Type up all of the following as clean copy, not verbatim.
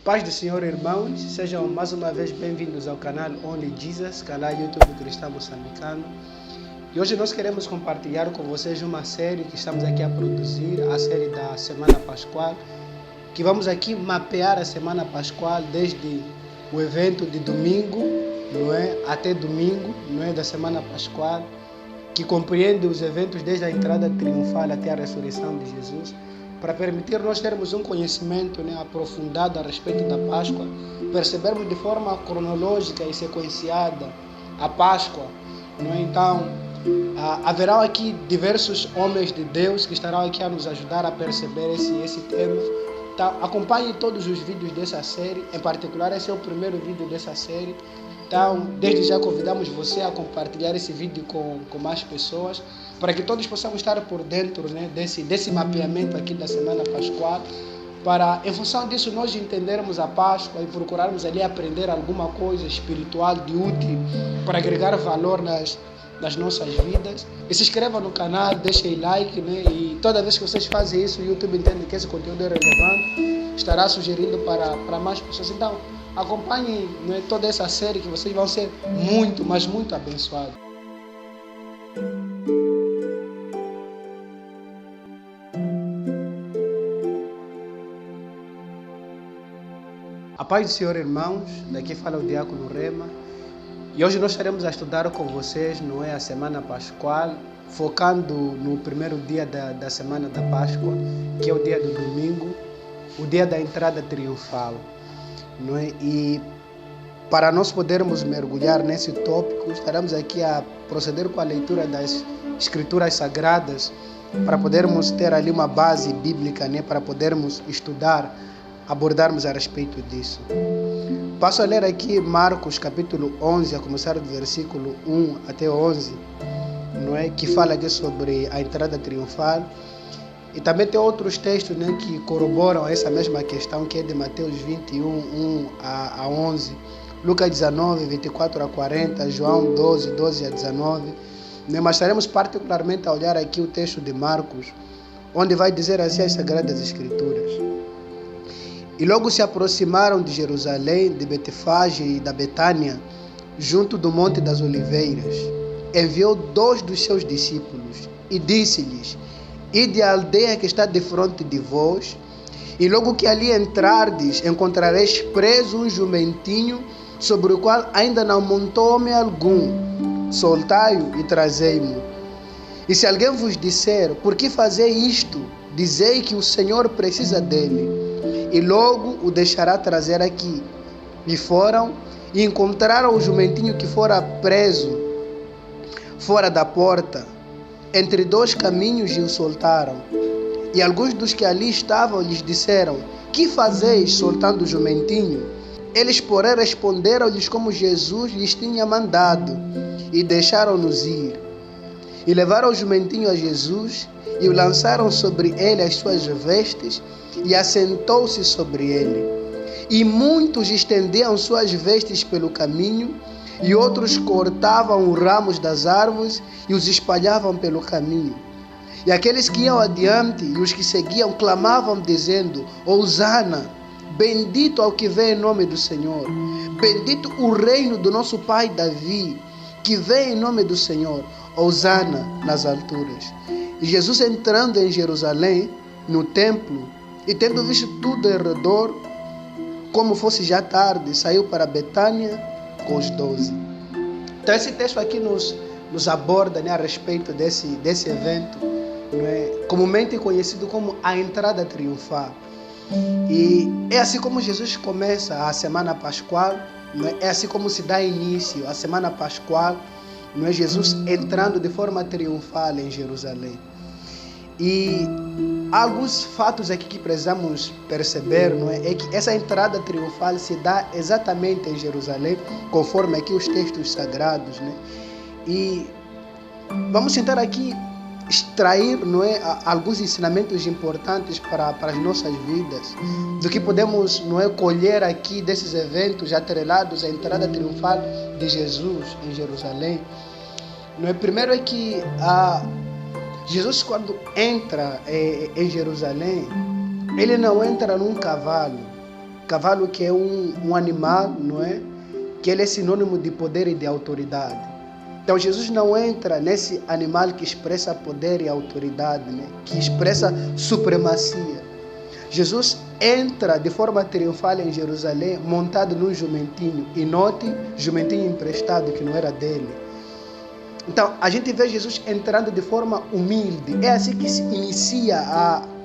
Paz do Senhor, irmãos, sejam mais uma vez bem-vindos ao canal Only Jesus, canal YouTube Cristão Moçambicano. E hoje nós queremos compartilhar com vocês uma série que estamos aqui a produzir, a série da Semana Pascual, que vamos aqui mapear a Semana Pascual desde o evento de domingo, até domingo, da Semana Pascual, que compreende os eventos desde a entrada triunfal até a ressurreição de Jesus, para permitir nós termos um conhecimento aprofundado a respeito da Páscoa, percebermos de forma cronológica e sequenciada a Páscoa. Então, haverá aqui diversos homens de Deus que estarão aqui a nos ajudar a perceber esse tema. Então, acompanhe todos os vídeos dessa série, em particular esse é o primeiro vídeo dessa série. Então, desde já convidamos você a compartilhar esse vídeo com mais pessoas, para que todos possamos estar por dentro desse mapeamento aqui da Semana Pascual, para, em função disso, nós entendermos a Páscoa e procurarmos ali aprender alguma coisa espiritual de útil para agregar valor nas nossas vidas. E se inscreva no canal, deixem like, e toda vez que vocês fazem isso, o YouTube entende que esse conteúdo é relevante, estará sugerindo para mais pessoas. Então, acompanhem toda essa série que vocês vão ser muito, mas muito abençoados. A paz do Senhor, irmãos, daqui fala o Diácono Rema, e hoje nós estaremos a estudar com vocês, a Semana Pascual, focando no primeiro dia da Semana da Páscoa, que é o dia do domingo, o dia da entrada triunfal. E para nós podermos mergulhar nesse tópico, estaremos aqui a proceder com a leitura das Escrituras Sagradas, para podermos ter ali uma base bíblica, para podermos estudar, abordarmos a respeito disso. Passo a ler aqui Marcos capítulo 11, a começar do versículo 1 até 11, que fala aqui sobre a entrada triunfal. E também tem outros textos que corroboram essa mesma questão, que é de Mateus 21, 1 a 11, Lucas 19, 24 a 40, João 12, 12 a 19. Mas estaremos particularmente a olhar aqui o texto de Marcos, onde vai dizer assim as Sagradas Escrituras. E logo se aproximaram de Jerusalém, de Betfage e da Betânia, junto do Monte das Oliveiras. Enviou 2 dos seus discípulos e disse-lhes: Ide à aldeia que está defronte de vós, e logo que ali entrardes, encontrareis preso um jumentinho, sobre o qual ainda não montou homem algum. Soltai-o e trazei-mo. E se alguém vos disser: Por que fazei isto? Dizei que o Senhor precisa dele, e logo o deixará trazer aqui. E foram e encontraram o jumentinho que fora preso fora da porta, entre 2 caminhos, e o soltaram. E alguns dos que ali estavam lhes disseram: Que fazeis soltando o jumentinho? Eles, porém, responderam-lhes como Jesus lhes tinha mandado, e deixaram-nos ir. E levaram o jumentinho a Jesus, e o lançaram sobre ele as suas vestes, e assentou-se sobre ele. E muitos estendiam suas vestes pelo caminho, e outros cortavam os ramos das árvores e os espalhavam pelo caminho. E aqueles que iam adiante e os que seguiam clamavam, dizendo: Hosana, bendito ao que vem em nome do Senhor, bendito o reino do nosso pai Davi, que vem em nome do Senhor, Hosana nas alturas. E Jesus, entrando em Jerusalém, no templo, e tendo visto tudo em redor, como fosse já tarde, saiu para Betânia com os 12. Então esse texto aqui nos aborda a respeito desse evento, comumente conhecido como a entrada triunfal. E é assim como Jesus começa a Semana Pascual, é assim como se dá início a Semana Pascual, Jesus entrando de forma triunfal em Jerusalém. E alguns fatos aqui que precisamos perceber, é que essa entrada triunfal se dá exatamente em Jerusalém, conforme aqui os textos sagrados, E vamos tentar aqui extrair, alguns ensinamentos importantes para as nossas vidas, do que podemos, colher aqui desses eventos atrelados à entrada triunfal de Jesus em Jerusalém. Primeiro é que Jesus, quando entra em Jerusalém, ele não entra num cavalo, Cavalo que é um animal, não é? Que ele é sinônimo de poder e de autoridade. Então Jesus não entra nesse animal que expressa poder e autoridade, né? Que expressa supremacia. Jesus entra de forma triunfal em Jerusalém montado num jumentinho. E note, jumentinho emprestado que não era dele. Então, a gente vê Jesus entrando de forma humilde. É assim que se inicia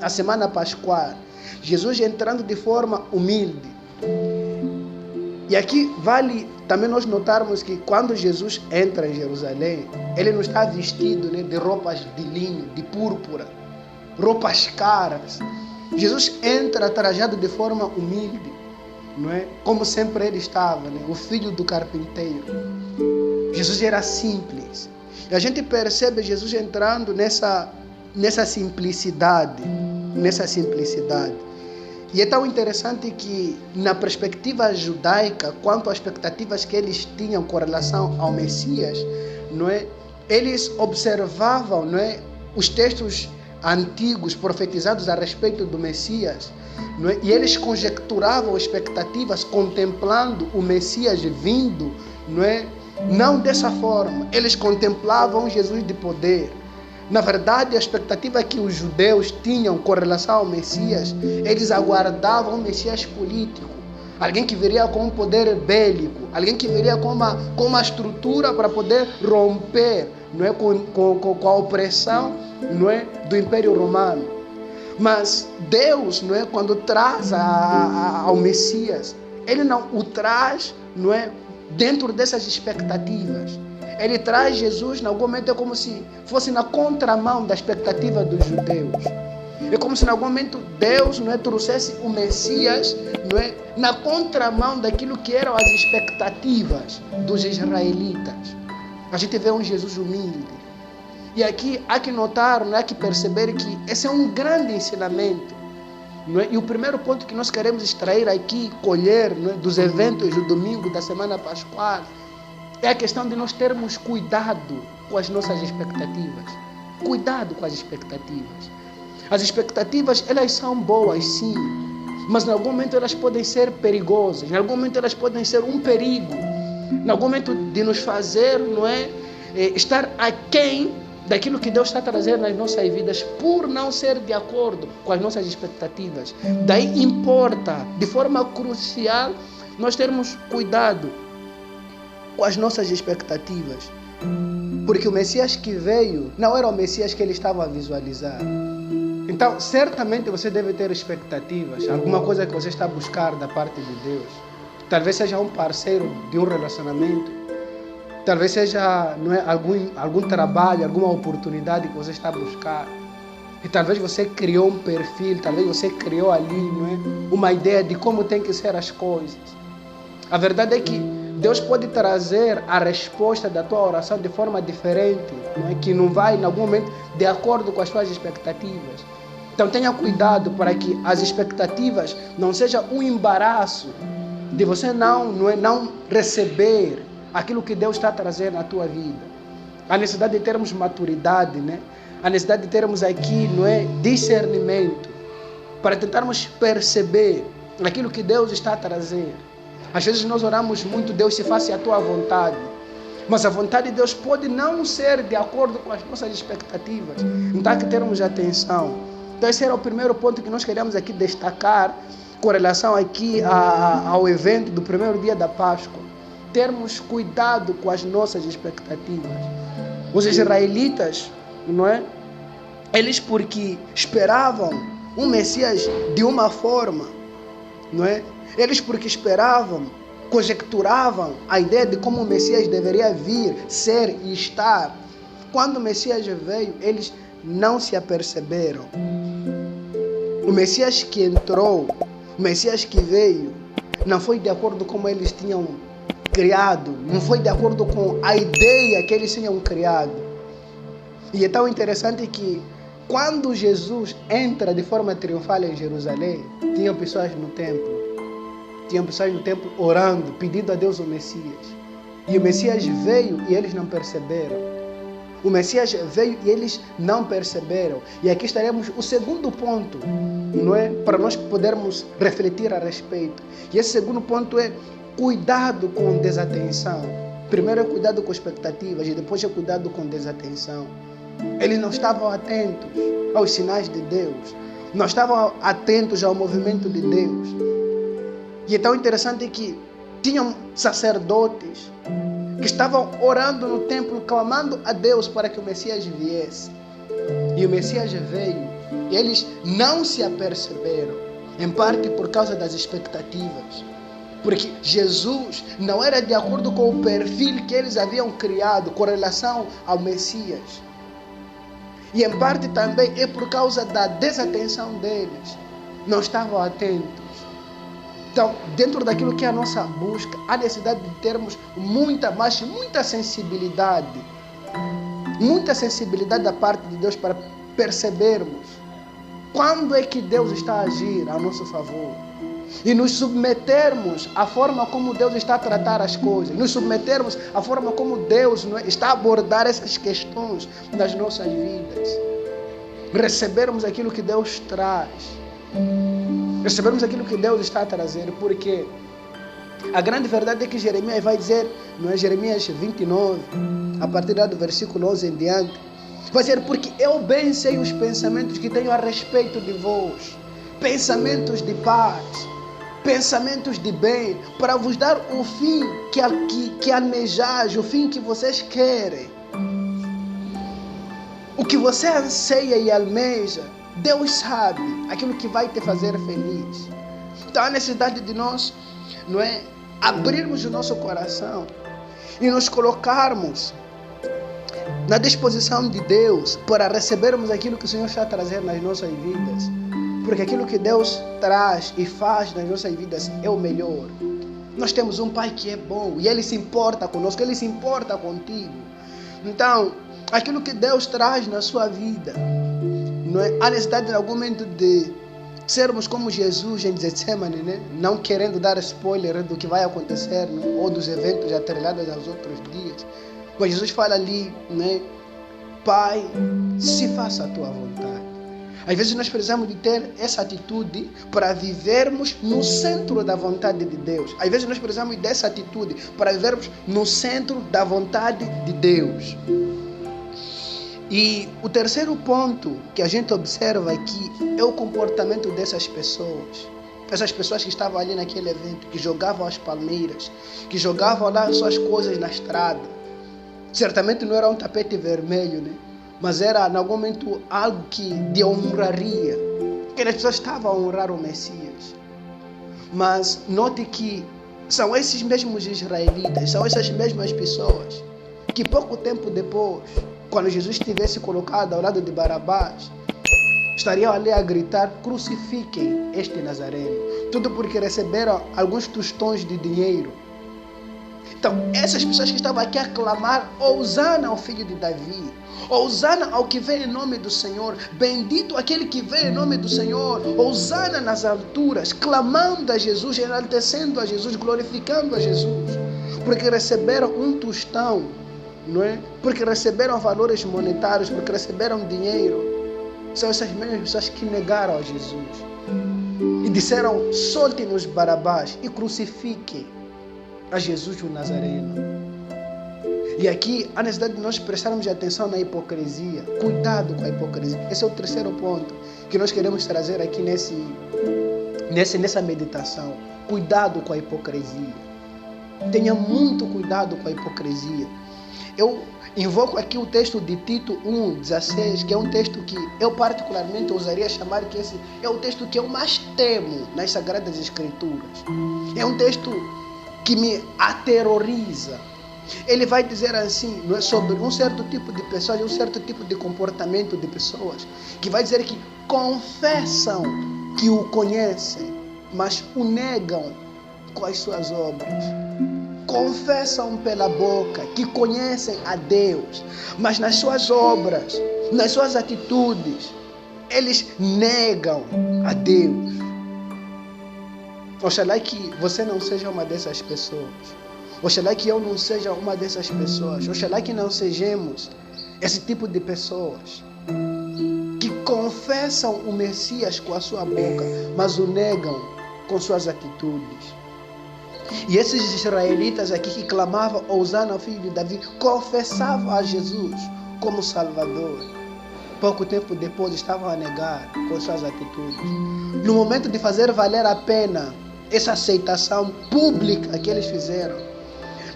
a Semana Pascual. Jesus entrando de forma humilde. E aqui vale também nós notarmos que quando Jesus entra em Jerusalém, ele não está vestido, né, de roupas de linho, de púrpura, roupas caras. Jesus entra trajado de forma humilde, não é? Como sempre ele estava, né? O filho do carpinteiro. Jesus era simples. E a gente percebe Jesus entrando nessa simplicidade, E é tão interessante que, na perspectiva judaica, quanto às expectativas que eles tinham com relação ao Messias, não é? Eles observavam, não é, os textos antigos profetizados a respeito do Messias, não é? E eles conjecturavam expectativas contemplando o Messias vindo, não é? Não dessa forma. Eles contemplavam Jesus de poder. Na verdade, a expectativa que os judeus tinham com relação ao Messias, eles aguardavam um Messias político, alguém que viria com um poder bélico, alguém que viria com uma estrutura para poder romper, não é, com a opressão, não é, do Império Romano. Mas Deus, não é, quando traz ao Messias, ele não o traz, não é, dentro dessas expectativas. Ele traz Jesus, em algum momento, é como se fosse na contramão da expectativa dos judeus. É como se, em algum momento, Deus, não é, trouxesse o Messias, não é, na contramão daquilo que eram as expectativas dos israelitas. A gente vê um Jesus humilde. E aqui há que notar, há que perceber que esse é um grande ensinamento. Não é? E o primeiro ponto que nós queremos extrair aqui, colher, não é, dos eventos do domingo da Semana Pascual, é a questão de nós termos cuidado com as nossas expectativas. Cuidado com as expectativas. As expectativas, elas são boas, sim, mas em algum momento elas podem ser perigosas, em algum momento elas podem ser um perigo, em algum momento de nos fazer, não é, estar aquém daquilo que Deus está trazendo nas nossas vidas, por não ser de acordo com as nossas expectativas. Daí importa, de forma crucial, nós termos cuidado com as nossas expectativas, porque o Messias que veio não era o Messias que ele estava a visualizar. Então, certamente você deve ter expectativas, alguma coisa que você está a buscar da parte de Deus. Talvez seja um parceiro de um relacionamento, talvez seja, não é, algum trabalho, alguma oportunidade que você está a buscar. E talvez você criou um perfil, talvez você criou ali, não é, uma ideia de como tem que ser as coisas. A verdade é que Deus pode trazer a resposta da tua oração de forma diferente, não é? Que não vai, em algum momento, de acordo com as tuas expectativas. Então tenha cuidado para que as expectativas não sejam um embaraço de você não receber aquilo que Deus está trazendo na tua vida. A necessidade de termos maturidade, né? A necessidade de termos aqui, não é, discernimento, para tentarmos perceber aquilo que Deus está a trazer. Às vezes nós oramos muito, Deus, se faça a tua vontade. Mas a vontade de Deus pode não ser de acordo com as nossas expectativas. Então há que termos atenção. Então esse era o primeiro ponto que nós queríamos aqui destacar com relação aqui ao evento do primeiro dia da Páscoa. Termos cuidado com as nossas expectativas. Os israelitas, não é? Eles porque esperavam um Messias de uma forma, não é? Eles porque esperavam, conjecturavam a ideia de como o Messias deveria vir, ser e estar. Quando o Messias veio, eles não se aperceberam. O Messias que entrou, o Messias que veio, não foi de acordo com como eles tinham criado, não foi de acordo com a ideia que eles tinham criado. E é tão interessante que quando Jesus entra de forma triunfal em Jerusalém, tinham pessoas no templo. Tinham pessoas no templo orando, pedindo a Deus o Messias. E o Messias veio e eles não perceberam. O Messias veio e eles não perceberam. E aqui estaremos o segundo ponto, não é? Para nós podermos refletir a respeito. E esse segundo ponto é cuidado com desatenção. Primeiro é cuidado com expectativas e depois é cuidado com desatenção. Eles não estavam atentos aos sinais de Deus. Não estavam atentos ao movimento de Deus. E é tão interessante que tinham sacerdotes que estavam orando no templo, clamando a Deus para que o Messias viesse. E o Messias veio. E eles não se aperceberam, em parte por causa das expectativas. Porque Jesus não era de acordo com o perfil que eles haviam criado com relação ao Messias. E em parte também é por causa da desatenção deles. Não estavam atentos. Então, dentro daquilo que é a nossa busca, há necessidade de termos muita sensibilidade. Muita sensibilidade da parte de Deus para percebermos quando é que Deus está a agir a nosso favor. E nos submetermos à forma como Deus está a tratar as coisas. Nos submetermos à forma como Deus está a abordar essas questões nas nossas vidas. Recebermos aquilo que Deus traz. Recebermos aquilo que Deus está a trazer. Porque a grande verdade é que Jeremias vai dizer, não é? Jeremias 29, a partir do versículo 11 em diante, vai dizer: porque eu bem sei os pensamentos que tenho a respeito de vós, pensamentos de paz, pensamentos de bem, para vos dar o fim que almejais, o fim que vocês querem. O que você anseia e almeja, Deus sabe aquilo que vai te fazer feliz. Então há necessidade de nós, não é, abrirmos o nosso coração e nos colocarmos na disposição de Deus para recebermos aquilo que o Senhor está a trazer nas nossas vidas. Porque aquilo que Deus traz e faz nas nossas vidas é o melhor. Nós temos um Pai que é bom e Ele se importa conosco, Ele se importa contigo. Então, aquilo que Deus traz na sua vida, não é? Há necessidade em algum momento de sermos como Jesus em Getsemane, né? Não querendo dar spoiler do que vai acontecer, né? Ou dos eventos atrelados aos outros dias. Mas Jesus fala ali, né? Pai, se faça a tua vontade. Às vezes nós precisamos de ter essa atitude para vivermos no centro da vontade de Deus. Às vezes nós precisamos dessa atitude para vivermos no centro da vontade de Deus. E o terceiro ponto que a gente observa aqui é o comportamento dessas pessoas. Essas pessoas que estavam ali naquele evento, que jogavam as palmeiras, que jogavam lá as suas coisas na estrada. Certamente não era um tapete vermelho, né? Mas era, em algum momento, algo de honraria. Aquelas pessoas estavam a honrar o Messias. Mas note que são esses mesmos israelitas, são essas mesmas pessoas que pouco tempo depois, quando Jesus tivesse colocado ao lado de Barabás, estariam ali a gritar: crucifiquem este Nazareno. Tudo porque receberam alguns tostões de dinheiro. Então, essas pessoas que estavam aqui a clamar: Hosana ao filho de Davi, Hosana ao que vem em nome do Senhor, bendito aquele que vem em nome do Senhor, Hosana nas alturas, clamando a Jesus, enaltecendo a Jesus, glorificando a Jesus, porque receberam um tostão, não é? Porque receberam valores monetários, porque receberam dinheiro. São essas mesmas pessoas que negaram a Jesus e disseram: solte-nos Barabás e crucifiquem a Jesus o Nazareno. E aqui há necessidade de nós prestarmos atenção na hipocrisia. Cuidado com a hipocrisia. Esse é o terceiro ponto que nós queremos trazer aqui nessa meditação. Cuidado com a hipocrisia. Tenha muito cuidado com a hipocrisia. Eu invoco aqui o texto de Tito 1:16, que é um texto que eu particularmente ousaria chamar que esse é o texto que eu mais temo nas Sagradas Escrituras. É um texto que me aterroriza. Ele vai dizer assim, não é, sobre um certo tipo de pessoas, um certo tipo de comportamento de pessoas, que vai dizer que confessam que o conhecem, mas o negam com as suas obras. Confessam pela boca que conhecem a Deus, mas nas suas obras, nas suas atitudes, eles negam a Deus. Oxalá que você não seja uma dessas pessoas. Oxalá que eu não seja uma dessas pessoas. Oxalá que não sejamos Esse tipo de pessoas que confessam o Messias com a sua boca, mas o negam com suas atitudes. E esses israelitas aqui que clamavam, Hosana, filho de Davi, confessavam a Jesus como Salvador. Pouco tempo depois estavam a negar com suas atitudes. No momento de fazer valer a pena essa aceitação pública que eles fizeram,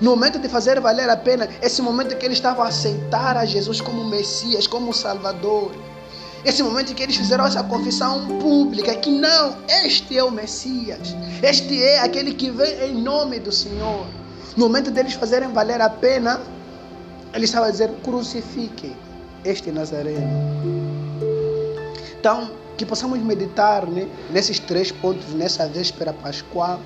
no momento de fazer valer a pena esse momento que eles estavam a aceitar a Jesus como Messias, como Salvador, esse momento em que eles fizeram essa confissão pública que não, este é o Messias, este é aquele que vem em nome do Senhor. No momento deles fazerem valer a pena, eles estavam a dizer, crucifiquem este Nazareno. Então, que possamos meditar, né, nesses 3 pontos, nessa véspera pascual.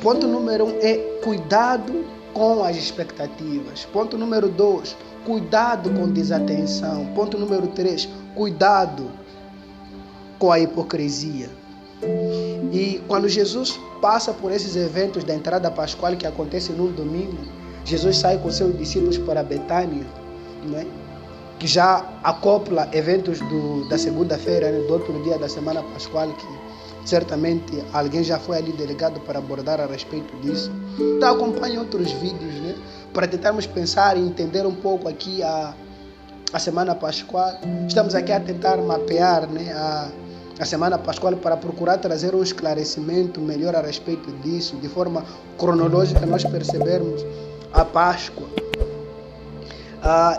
Ponto número 1 é cuidado com as expectativas. Ponto número 2, cuidado com desatenção. Ponto número 3, cuidado com a hipocrisia. E quando Jesus passa por esses eventos da entrada pascual que acontece no domingo, Jesus sai com seus discípulos para Betânia, né? Que já acopla eventos da segunda-feira, né? Do outro dia da semana pascual, que certamente alguém já foi ali delegado para abordar a respeito disso. Então acompanhe outros vídeos, né? Para tentarmos pensar e entender um pouco aqui a semana pascual. Estamos aqui a tentar mapear, né, a semana pascual para procurar trazer um esclarecimento melhor a respeito disso, de forma cronológica nós percebermos a Páscoa.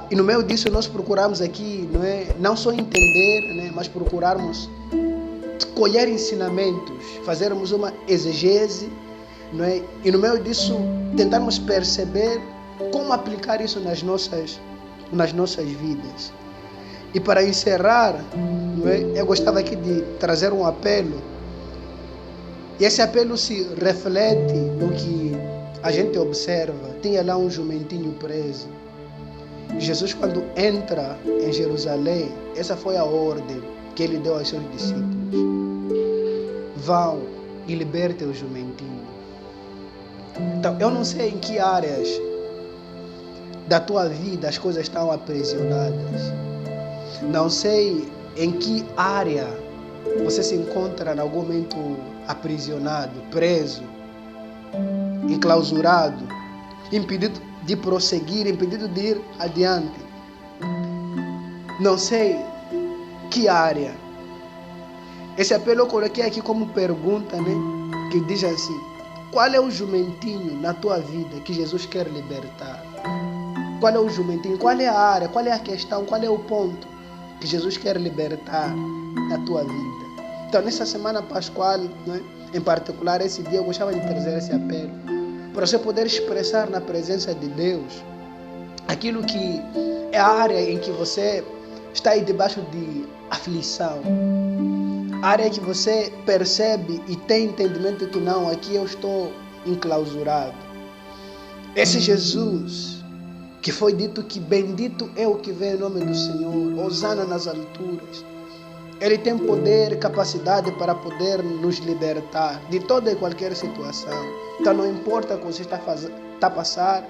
E no meio disso nós procuramos aqui, não só entender, né, mas procurarmos colher ensinamentos, fazermos uma exegese, e no meio disso tentarmos perceber como aplicar isso nas nossas vidas. E para encerrar, eu gostava aqui de trazer um apelo, e esse apelo se reflete no que a gente observa. Tinha lá um jumentinho preso. Jesus, quando entra em Jerusalém, essa foi a ordem que ele deu aos seus discípulos: vão e libertem o jumentinho. Então, eu não sei em que áreas da tua vida as coisas estão aprisionadas. Não sei em que área você se encontra em algum momento aprisionado, preso, enclausurado, impedido de prosseguir, impedido de ir adiante. Não sei que área. Esse apelo eu coloquei aqui como pergunta, né? Que diz assim: qual é o jumentinho na tua vida que Jesus quer libertar? Qual é o jumentinho? Qual é a área? Qual é a questão? Qual é o ponto que Jesus quer libertar na tua vida? Então, nessa semana pascual, né, em particular, esse dia, eu gostava de trazer esse apelo para você poder expressar na presença de Deus aquilo que é a área em que você está aí debaixo de aflição, a área que você percebe e tem entendimento que não, aqui eu estou enclausurado. Esse Jesus que foi dito que bendito é o que vem em nome do Senhor, Hosana nas alturas, ele tem poder e capacidade para poder nos libertar de toda e qualquer situação. Então não importa o que você está a passar,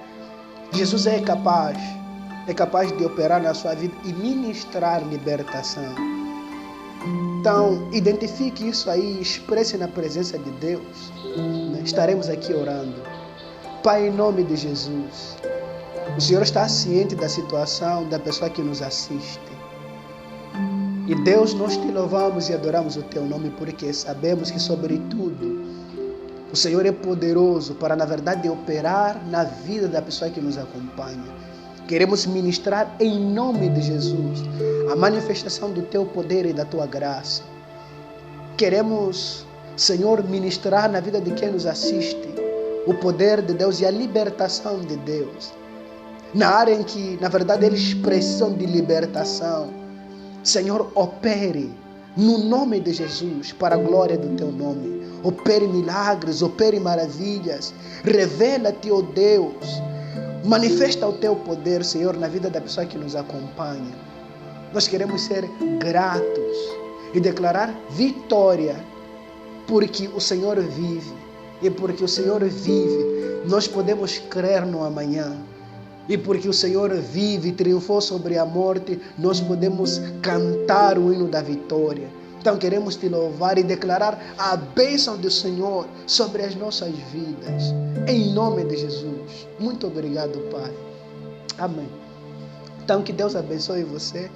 Jesus é capaz de operar na sua vida e ministrar libertação. Então identifique isso aí, expresse na presença de Deus. Estaremos aqui orando. Pai, em nome de Jesus, o Senhor está ciente da situação da pessoa que nos assiste. E Deus, nós te louvamos e adoramos o teu nome, porque sabemos que, sobretudo, o Senhor é poderoso para, na verdade, operar na vida da pessoa que nos acompanha. Queremos ministrar em nome de Jesus a manifestação do teu poder e da tua graça. Queremos, Senhor, ministrar na vida de quem nos assiste o poder de Deus e a libertação de Deus. Na área em que, na verdade, eles precisam de libertação, Senhor, opere no nome de Jesus, para a glória do teu nome. Opere milagres, opere maravilhas. Revela-te, ó Deus. Manifesta o teu poder, Senhor, na vida da pessoa que nos acompanha. Nós queremos ser gratos e declarar vitória, porque o Senhor vive. E porque o Senhor vive, nós podemos crer no amanhã. E porque o Senhor vive e triunfou sobre a morte, nós podemos cantar o hino da vitória. Então queremos te louvar e declarar a bênção do Senhor sobre as nossas vidas. Em nome de Jesus. Muito obrigado, Pai. Amém. Então que Deus abençoe você.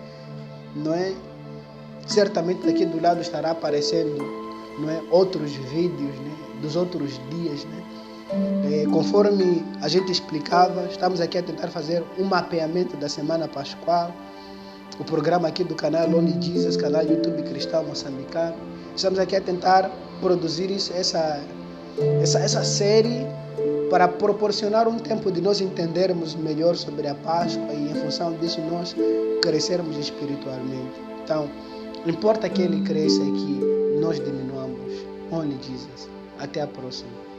Não é? Certamente daqui do lado estará aparecendo, não é, outros vídeos, né, dos outros dias, né? Conforme a gente explicava, estamos aqui a tentar fazer um mapeamento da Semana Pascual, o programa aqui do canal Only Jesus, canal YouTube Cristão Moçambicano. Estamos aqui a tentar produzir essa série para proporcionar um tempo de nós entendermos melhor sobre a Páscoa e, em função disso, nós crescermos espiritualmente. Então, importa que ele cresça e que nós diminuamos. Only Jesus. Até a próxima.